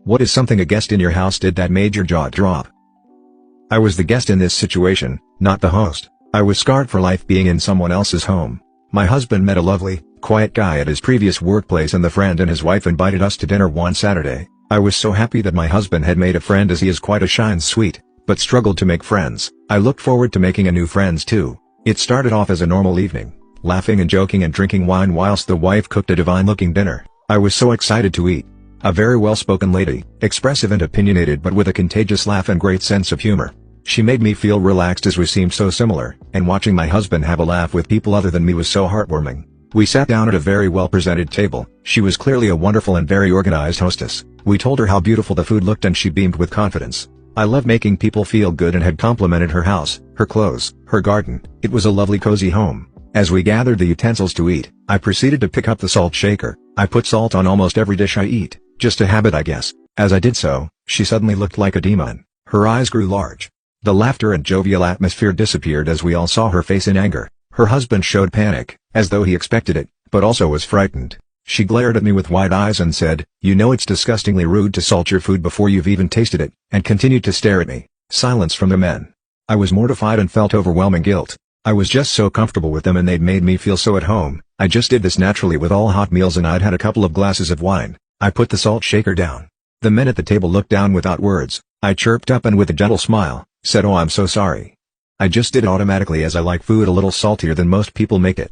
What is something a guest in your house did that made your jaw drop? I was the guest in this situation, not the host. I was scarred for life being in someone else's home. My husband met a lovely, quiet guy at his previous workplace, and the friend and his wife invited us to dinner one Saturday. I was so happy that my husband had made a friend, as he is quite a shy and sweet, but struggled to make friends. I looked forward to making a new friends too. It started off as a normal evening, laughing and joking and drinking wine whilst the wife cooked a divine-looking dinner. I was so excited to eat. A very well-spoken lady, expressive and opinionated but with a contagious laugh and great sense of humor. She made me feel relaxed as we seemed so similar, and watching my husband have a laugh with people other than me was so heartwarming. We sat down at a very well-presented table. She was clearly a wonderful and very organized hostess. We told her how beautiful the food looked and she beamed with confidence. I love making people feel good and had complimented her house, her clothes, her garden. It was a lovely cozy home. As we gathered the utensils to eat, I proceeded to pick up the salt shaker. I put salt on almost every dish I eat, just a habit I guess. As I did so, she suddenly looked like a demon. Her eyes grew large. The laughter and jovial atmosphere disappeared as we all saw her face in anger. Her husband showed panic, as though he expected it, but also was frightened. She glared at me with wide eyes and said, "You know it's disgustingly rude to salt your food before you've even tasted it," and continued to stare at me. Silence from the men. I was mortified and felt overwhelming guilt. I was just so comfortable with them and they'd made me feel so at home. I just did this naturally with all hot meals, and I'd had a couple of glasses of wine. I put the salt shaker down. The men at the table looked down without words. I chirped up and with a gentle smile, said, "Oh, I'm so sorry. I just did it automatically as I like food a little saltier than most people make it."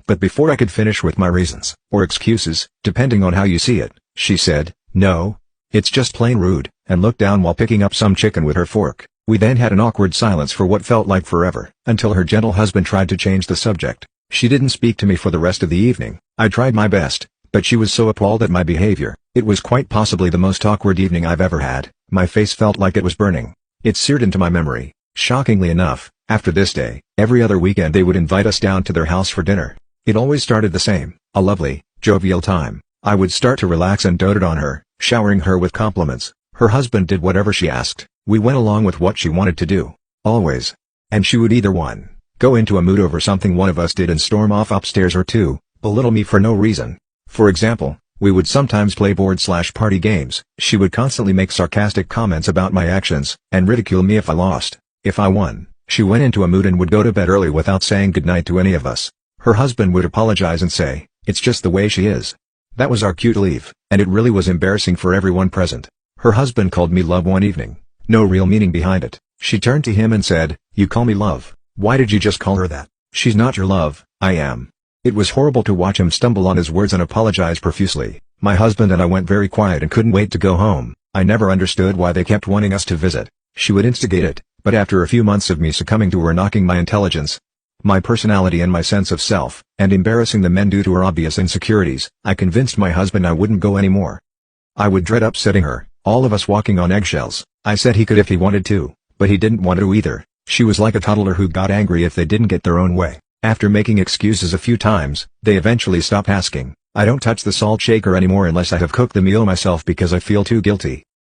But before I could finish with my reasons, or excuses, depending on how you see it, she said, "No. It's just plain rude," and looked down while picking up some chicken with her fork. We then had an awkward silence for what felt like forever, until her gentle husband tried to change the subject. She didn't speak to me for the rest of the evening. I tried my best, but she was so appalled at my behavior. It was quite possibly the most awkward evening I've ever had. My face felt like it was burning. It seared into my memory. Shockingly enough, after this day, every other weekend they would invite us down to their house for dinner. It always started the same, a lovely, jovial time. I would start to relax and doted on her, showering her with compliments. Her husband did whatever she asked. We went along with what she wanted to do. Always. And she would either 1. Go into a mood over something one of us did and storm off upstairs, or 2. Belittle me for no reason. For example, we would sometimes play board/party games. She would constantly make sarcastic comments about my actions, and ridicule me if I lost. If I won, she went into a mood and would go to bed early without saying goodnight to any of us. Her husband would apologize and say, "It's just the way she is." That was our cue to leave, and it really was embarrassing for everyone present. Her husband called me love one evening. No real meaning behind it. She turned to him and said, "You call me love? Why did you just call her that? She's not your love, I am." It was horrible to watch him stumble on his words and apologize profusely. My husband and I went very quiet and couldn't wait to go home. I never understood why they kept wanting us to visit. She would instigate it, but after a few months of me succumbing to her knocking my intelligence, my personality and my sense of self, and embarrassing the men due to her obvious insecurities, I convinced my husband I wouldn't go anymore. I would dread upsetting her, all of us walking on eggshells. I said he could if he wanted to, but he didn't want to either. She was like a toddler who got angry if they didn't get their own way. After making excuses a few times, they eventually stopped asking. I don't touch the salt shaker anymore unless I have cooked the meal myself because I feel too guilty.